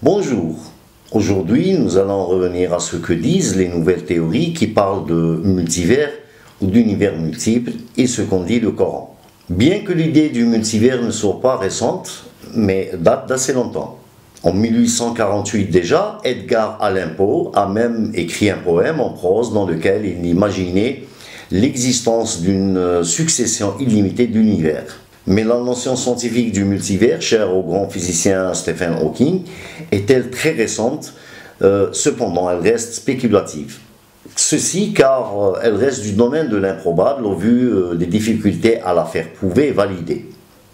Bonjour, aujourd'hui nous allons revenir à ce que disent les nouvelles théories qui parlent de multivers ou d'univers multiples et ce qu'en dit le Coran. Bien que l'idée du multivers ne soit pas récente, mais date d'assez longtemps. En 1848 déjà, Edgar Allan Poe a même écrit un poème en prose dans lequel il imaginait l'existence d'une succession illimitée d'univers. Mais la notion scientifique du multivers, chère au grand physicien Stephen Hawking, est-elle très récente, cependant elle reste spéculative. Ceci car elle reste du domaine de l'improbable au vu des difficultés à la faire prouver et valider.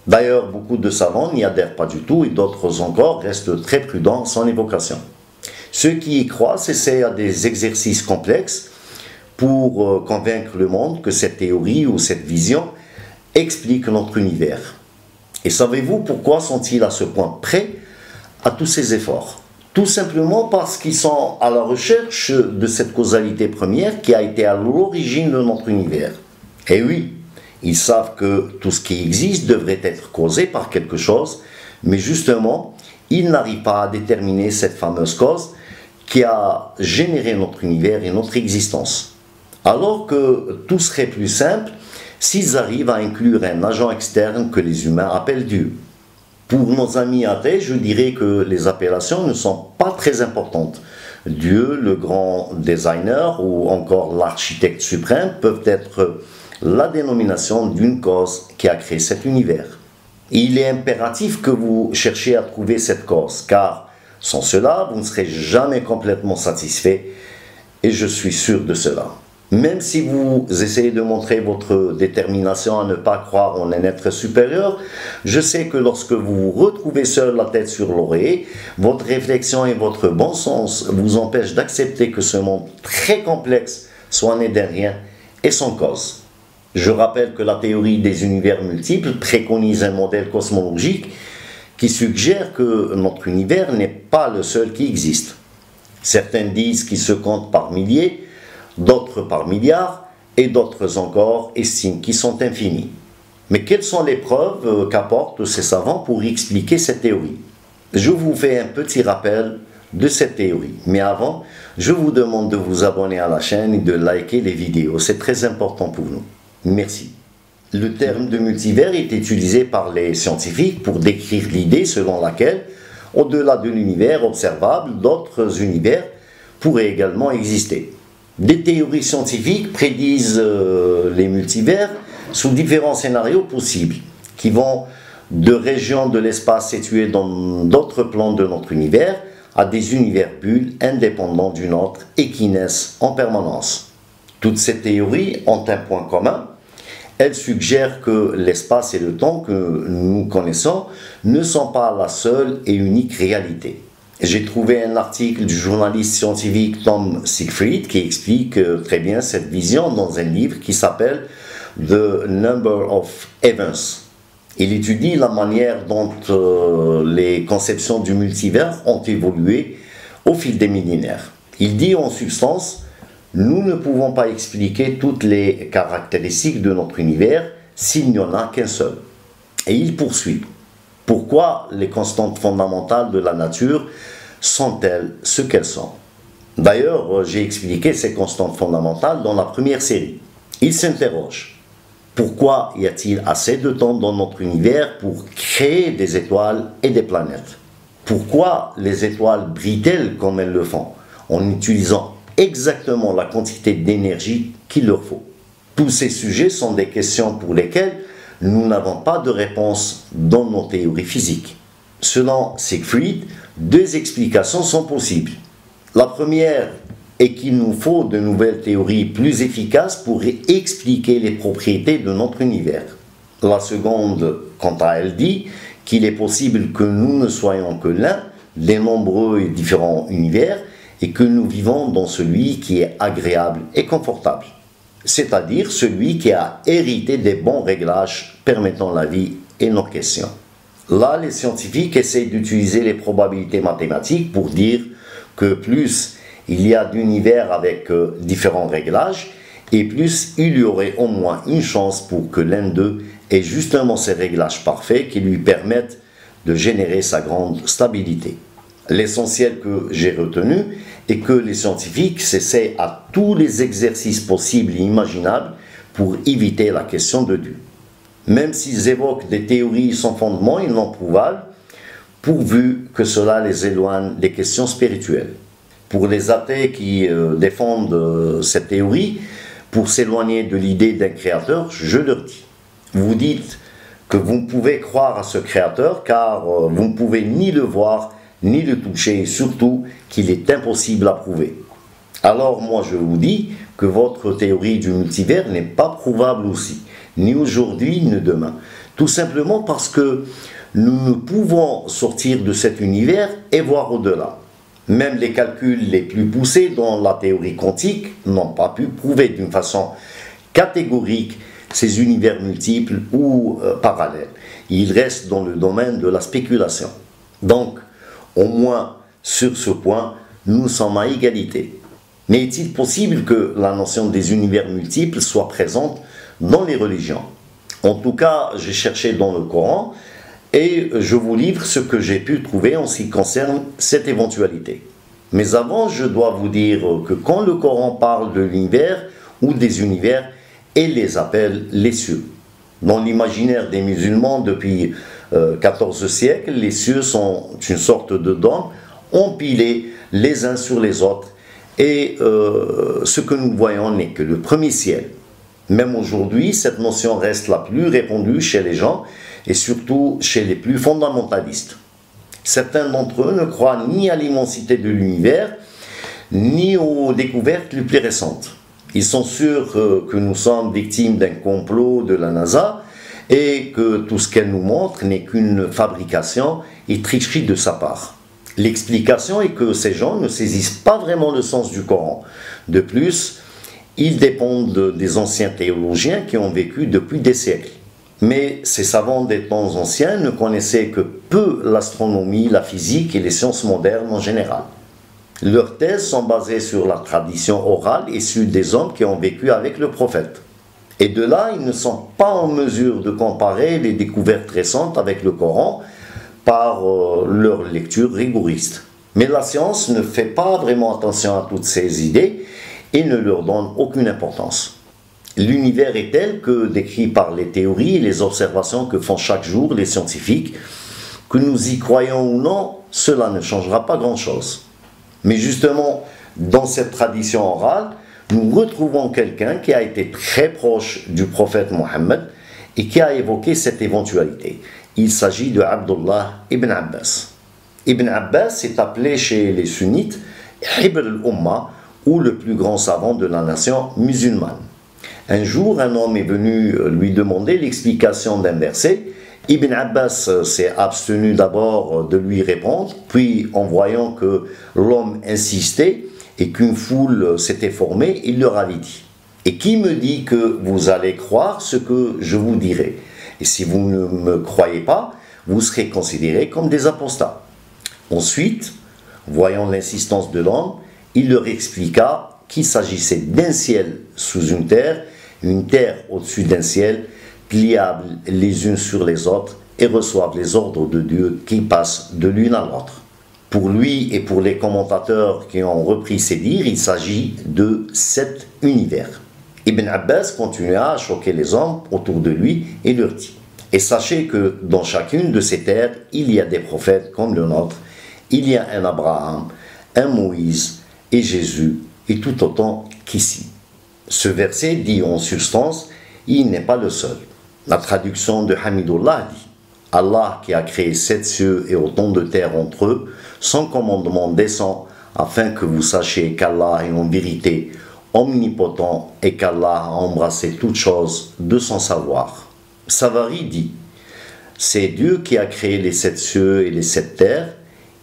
D'ailleurs, beaucoup de savants n'y adhèrent pas du tout et d'autres encore restent très prudents sans son évocation. Ceux qui y croient s'essayent à des exercices complexes pour convaincre le monde que cette théorie ou cette vision explique notre univers. Et savez-vous pourquoi sont-ils à ce point prêts à tous ces efforts? Tout simplement parce qu'ils sont à la recherche de cette causalité première qui a été à l'origine de notre univers. Et oui, ils savent que tout ce qui existe devrait être causé par quelque chose, mais justement, ils n'arrivent pas à déterminer cette fameuse cause qui a généré notre univers et notre existence. Alors que tout serait plus simple s'ils arrivent à inclure un agent externe que les humains appellent Dieu. Pour nos amis athées, je dirais que les appellations ne sont pas très importantes. Dieu, le grand designer ou encore l'architecte suprême peuvent être la dénomination d'une cause qui a créé cet univers. Et il est impératif que vous cherchiez à trouver cette cause, car sans cela, vous ne serez jamais complètement satisfait, et je suis sûr de cela. Même si vous essayez de montrer votre détermination à ne pas croire en un être supérieur, je sais que lorsque vous vous retrouvez seul la tête sur l'oreiller, votre réflexion et votre bon sens vous empêchent d'accepter que ce monde très complexe soit né d'un rien et sans cause. Je rappelle que la théorie des univers multiples préconise un modèle cosmologique qui suggère que notre univers n'est pas le seul qui existe. Certains disent qu'il se compte par milliers, d'autres par milliards, et d'autres encore estiment qu'ils sont infinis. Mais quelles sont les preuves qu'apportent ces savants pour expliquer cette théorie? Je vous fais un petit rappel de cette théorie. Mais avant, je vous demande de vous abonner à la chaîne et de liker les vidéos. C'est très important pour nous. Merci. Le terme de multivers est utilisé par les scientifiques pour décrire l'idée selon laquelle, au-delà de l'univers observable, d'autres univers pourraient également exister. Des théories scientifiques prédisent les multivers sous différents scénarios possibles, qui vont de régions de l'espace situées dans d'autres plans de notre univers à des univers bulles indépendants d'une autre et qui naissent en permanence. Toutes ces théories ont un point commun. Elles suggèrent que l'espace et le temps que nous connaissons ne sont pas la seule et unique réalité. J'ai trouvé un article du journaliste scientifique Tom Siegfried qui explique très bien cette vision dans un livre qui s'appelle The Number of Events. Il étudie la manière dont les conceptions du multivers ont évolué au fil des millénaires. Il dit en substance: nous ne pouvons pas expliquer toutes les caractéristiques de notre univers s'il n'y en a qu'un seul. Et il poursuit: pourquoi les constantes fondamentales de la nature sont-elles ce qu'elles sont? D'ailleurs, j'ai expliqué ces constantes fondamentales dans la première série. Il s'interroge: pourquoi y a-t-il assez de temps dans notre univers pour créer des étoiles et des planètes? Pourquoi les étoiles brillent-elles comme elles le font, en utilisant exactement la quantité d'énergie qu'il leur faut? Tous ces sujets sont des questions pour lesquelles nous n'avons pas de réponse dans nos théories physiques. Selon Siegfried, deux explications sont possibles. La première est qu'il nous faut de nouvelles théories plus efficaces pour expliquer les propriétés de notre univers. La seconde, quant à elle, dit qu'il est possible que nous ne soyons que l'un des nombreux et différents univers et que nous vivons dans celui qui est agréable et confortable, c'est-à-dire celui qui a hérité des bons réglages permettant la vie et nos questions. Là, les scientifiques essaient d'utiliser les probabilités mathématiques pour dire que plus il y a d'univers avec différents réglages, et plus il y aurait au moins une chance pour que l'un d'eux ait justement ces réglages parfaits qui lui permettent de générer sa grande stabilité. L'essentiel que j'ai retenu est que les scientifiques s'essaient à tous les exercices possibles et imaginables pour éviter la question de Dieu. Même s'ils évoquent des théories sans fondement et non prouvables, pourvu que cela les éloigne des questions spirituelles. Pour les athées qui défendent cette théorie, pour s'éloigner de l'idée d'un créateur, je leur dis, vous dites que vous pouvez croire à ce créateur car vous ne pouvez ni le voir, ni le toucher, et surtout qu'il est impossible à prouver. Alors moi je vous dis que votre théorie du multivers n'est pas prouvable aussi, ni aujourd'hui ni demain. Tout simplement parce que nous ne pouvons sortir de cet univers et voir au-delà. Même les calculs les plus poussés dans la théorie quantique n'ont pas pu prouver d'une façon catégorique ces univers multiples ou parallèles. Ils restent dans le domaine de la spéculation. Donc, au moins sur ce point, nous sommes à égalité. Mais est-il possible que la notion des univers multiples soit présente dans les religions? En tout cas, j'ai cherché dans le Coran et je vous livre ce que j'ai pu trouver en ce qui concerne cette éventualité. Mais avant, je dois vous dire que quand le Coran parle de l'univers ou des univers, il les appelle les cieux. Dans l'imaginaire des musulmans depuis 14 siècles, les cieux sont une sorte de dômes empilés les uns sur les autres. Et ce que nous voyons n'est que le premier ciel. Même aujourd'hui, cette notion reste la plus répandue chez les gens et surtout chez les plus fondamentalistes. Certains d'entre eux ne croient ni à l'immensité de l'univers, ni aux découvertes les plus récentes. Ils sont sûrs que nous sommes victimes d'un complot de la NASA et que tout ce qu'elle nous montre n'est qu'une fabrication et tricherie de sa part. L'explication est que ces gens ne saisissent pas vraiment le sens du Coran. De plus, ils dépendent des anciens théologiens qui ont vécu depuis des siècles. Mais ces savants des temps anciens ne connaissaient que peu l'astronomie, la physique et les sciences modernes en général. Leurs thèses sont basées sur la tradition orale issue des hommes qui ont vécu avec le prophète. Et de là, ils ne sont pas en mesure de comparer les découvertes récentes avec le Coran par leur lecture rigoriste. Mais la science ne fait pas vraiment attention à toutes ces idées et ne leur donne aucune importance. L'univers est tel que décrit par les théories et les observations que font chaque jour les scientifiques. Que nous y croyons ou non, cela ne changera pas grand-chose. Mais justement, dans cette tradition orale, nous retrouvons quelqu'un qui a été très proche du prophète Mohammed et qui a évoqué cette éventualité. Il s'agit de Abdullah ibn Abbas. Ibn Abbas est appelé chez les sunnites Hibr al-Ummah, ou le plus grand savant de la nation musulmane. Un jour, un homme est venu lui demander l'explication d'un verset. Ibn Abbas s'est abstenu d'abord de lui répondre, puis en voyant que l'homme insistait et qu'une foule s'était formée, il leur avait dit « Et qui me dit que vous allez croire ce que je vous dirai? Et si vous ne me croyez pas, vous serez considérés comme des apostats. » Ensuite, voyant l'insistance de l'homme, il leur expliqua qu'il s'agissait d'un ciel sous une terre au-dessus d'un ciel, pliables les unes sur les autres et reçoivent les ordres de Dieu qui passent de l'une à l'autre. Pour lui et pour les commentateurs qui ont repris ses dires, il s'agit de 7 univers. Ibn Abbas continua à choquer les hommes autour de lui et leur dit « Et sachez que dans chacune de ces terres, il y a des prophètes comme le nôtre, il y a un Abraham, un Moïse et Jésus, et tout autant qu'ici. » Ce verset dit en substance « Il n'est pas le seul ». La traduction de Hamidullah dit « Allah qui a créé 7 cieux et autant de terres entre eux, son commandement descend afin que vous sachiez qu'Allah est en vérité omnipotent et qu'Allah a embrassé toutes choses de son savoir. » Savary dit « C'est Dieu qui a créé les 7 cieux et les 7 terres,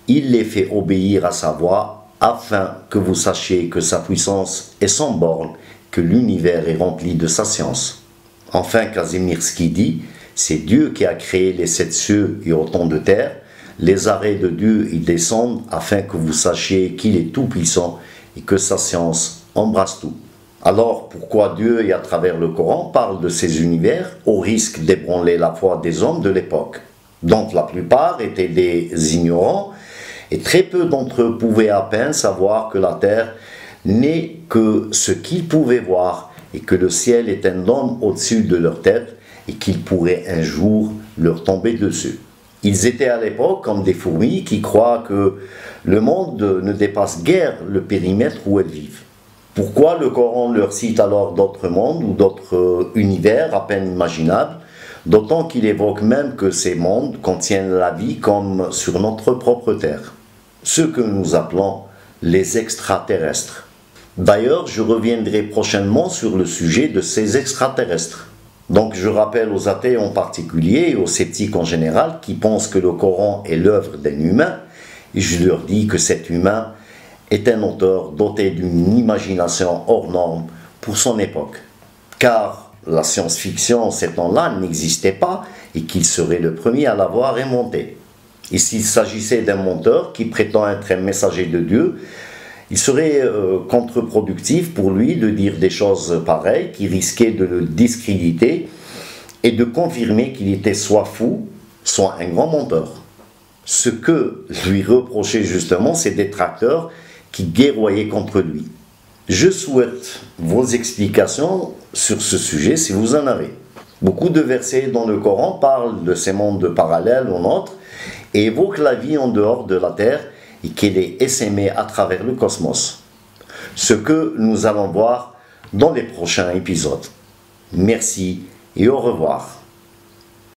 il les fait obéir à sa voix afin que vous sachiez que sa puissance est sans borne, que l'univers est rempli de sa science. » Enfin, Kazimierski dit « C'est Dieu qui a créé les 7 cieux et autant de terres, les arrêts de Dieu y descendent afin que vous sachiez qu'il est tout-puissant et que sa science embrasse tout. » Alors, pourquoi Dieu, et à travers le Coran, parle de ces univers au risque d'ébranler la foi des hommes de l'époque, dont la plupart étaient des ignorants Et très peu d'entre eux pouvaient à peine savoir que la terre n'est que ce qu'ils pouvaient voir et que le ciel est un dôme au-dessus de leur tête et qu'il pourrait un jour leur tomber dessus. Ils étaient à l'époque comme des fourmis qui croient que le monde ne dépasse guère le périmètre où elles vivent. Pourquoi le Coran leur cite alors d'autres mondes ou d'autres univers à peine imaginables, d'autant qu'il évoque même que ces mondes contiennent la vie comme sur notre propre terre, ce que nous appelons les extraterrestres. D'ailleurs, je reviendrai prochainement sur le sujet de ces extraterrestres. Donc je rappelle aux athées en particulier et aux sceptiques en général qui pensent que le Coran est l'œuvre d'un humain, et je leur dis que cet humain est un auteur doté d'une imagination hors norme pour son époque. Car la science-fiction, ces temps-là, n'existait pas et qu'il serait le premier à l'avoir inventée. Et s'il s'agissait d'un menteur qui prétend être un messager de Dieu, il serait contre-productif pour lui de dire des choses pareilles qui risquaient de le discréditer et de confirmer qu'il était soit fou, soit un grand menteur. Ce que lui reprochaient justement ses détracteurs qui guerroyaient contre lui. Je souhaite vos explications sur ce sujet si vous en avez. Beaucoup de versets dans le Coran parlent de ces mondes parallèles aux nôtres et évoquent la vie en dehors de la Terre et qu'elle est essaimée à travers le cosmos. Ce que nous allons voir dans les prochains épisodes. Merci et au revoir.